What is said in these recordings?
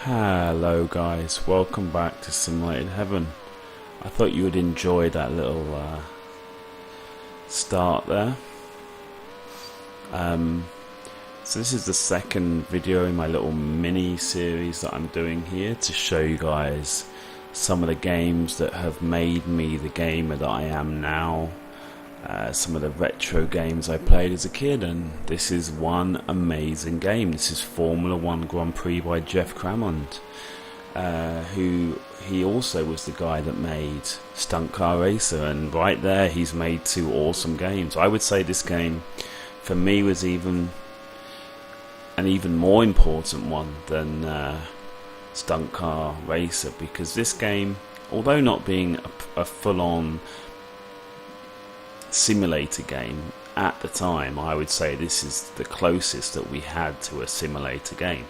Hello guys, welcome back to Simulated Heaven. I thought you would enjoy that little start there. So this is the second video in my little mini series that I'm doing here to show you guys some of the games that have made me the gamer that I am now. Some of the retro games I played as a kid, and this is one amazing game. This is Formula 1 Grand Prix by Geoff Crammond, who he also was the guy that made Stunt Car Racer, and right there he's made two awesome games. I would say this game for me was an even more important one than Stunt Car Racer, because this game, although not being a full-on simulator game at the time, I would say this is the closest that we had to a simulator game.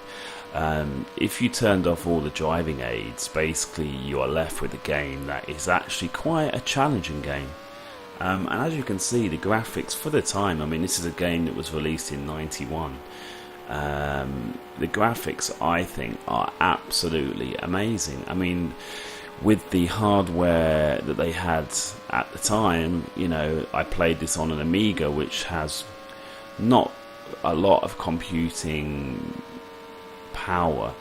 If you turned off all the driving aids, basically you are left with a game that is actually quite a challenging game. And as you can see, the graphics for the time, I mean, this is a game that was released in '91. The graphics, I think, are absolutely amazing. I mean, with the hardware that they had at the time, you know, I played this on an Amiga, which has not a lot of computing power,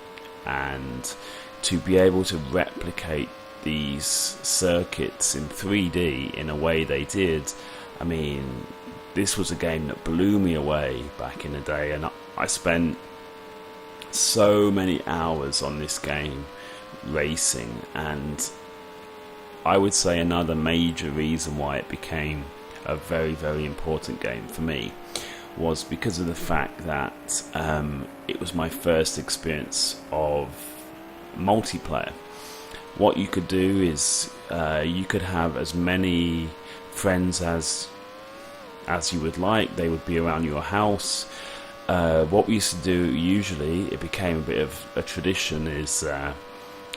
and to be able to replicate these circuits in 3D in a way they did, I mean, this was a game that blew me away back in the day, and I spent so many hours on this game racing. And I would say another major reason why it became a very, very important game for me was because of the fact that it was my first experience of multiplayer. What you could do is you could have as many friends as you would like. They would be around your house. What we used to do, usually it became a bit of a tradition, is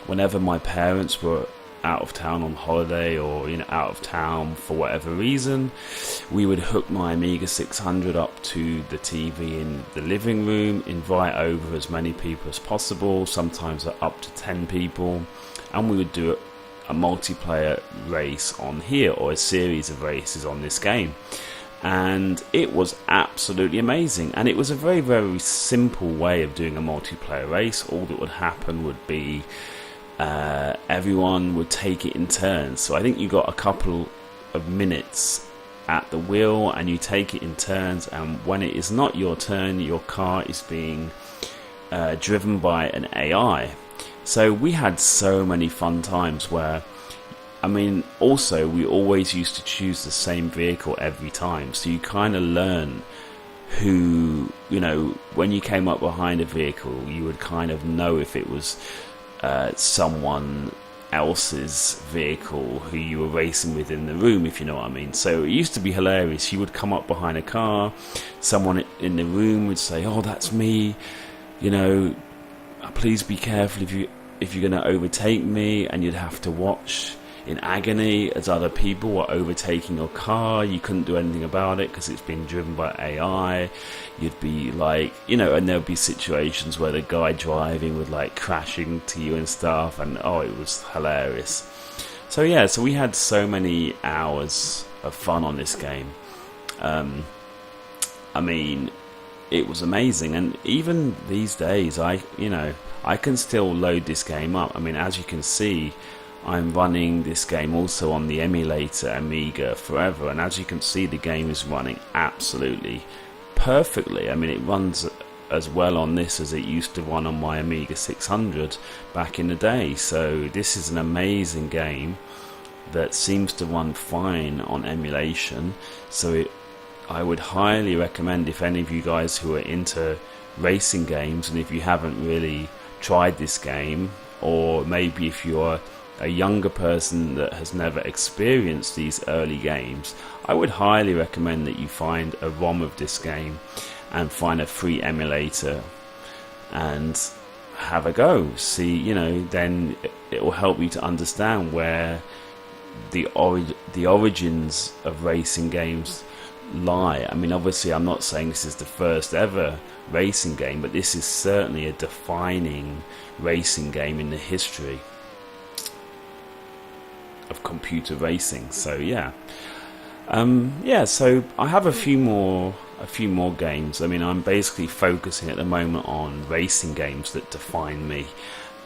whenever my parents were out of town on holiday, or out of town for whatever reason, we would hook my Amiga 600 up to the TV in the living room, invite over as many people as possible, sometimes up to 10 people, and we would do a multiplayer race on here, or a series of races on this game. And it was absolutely amazing, and it was a very, very simple way of doing a multiplayer race. All that would happen would be everyone would take it in turns. So I think you got a couple of minutes at the wheel, and you take it in turns, and when it is not your turn, your car is being driven by an AI. So we had so many fun times where, I mean, also we always used to choose the same vehicle every time, so you kind of learn who, when you came up behind a vehicle, you would kind of know if it was someone else's vehicle who you were racing with in the room, if you know what I mean. So it used to be hilarious. You would come up behind a car, someone in the room would say, "Oh, that's me, please be careful if you're going to overtake me," and you'd have to watch in agony as other people were overtaking your car. You couldn't do anything about it because it's been driven by AI. You'd be like, and there'd be situations where the guy driving would like crash into you and stuff, and it was hilarious. So yeah, so we had so many hours of fun on this game. I mean, it was amazing, and even these days, I can still load this game up. I mean, as you can see, I'm running this game also on the emulator Amiga Forever, and as you can see, the game is running absolutely perfectly. I mean, it runs as well on this as it used to run on my Amiga 600 back in the day. So this is an amazing game that seems to run fine on emulation. So I would highly recommend, if any of you guys who are into racing games, and if you haven't really tried this game, or maybe if you're a younger person that has never experienced these early games, I would highly recommend that you find a ROM of this game and find a free emulator and have a go. See, then it will help you to understand where the origins of racing games lie. I mean, obviously I'm not saying this is the first ever racing game, but this is certainly a defining racing game in the history of computer racing. So yeah, so I have a few more games. I mean, I'm basically focusing at the moment on racing games that define me.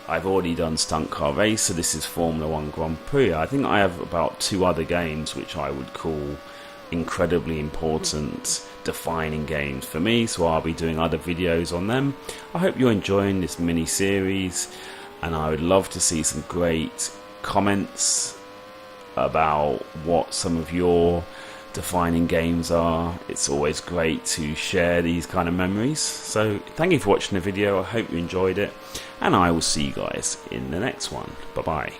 I've already done Stunt Car Race, so this is Formula 1 Grand Prix. I think I have about 2 other games which I would call incredibly important, defining games for me, so I'll be doing other videos on them. I hope you're enjoying this mini series, and I would love to see some great comments about what some of your defining games are. It's always great to share these kind of memories. So thank you for watching the video. I hope you enjoyed it, and I will see you guys in the next one. Bye bye.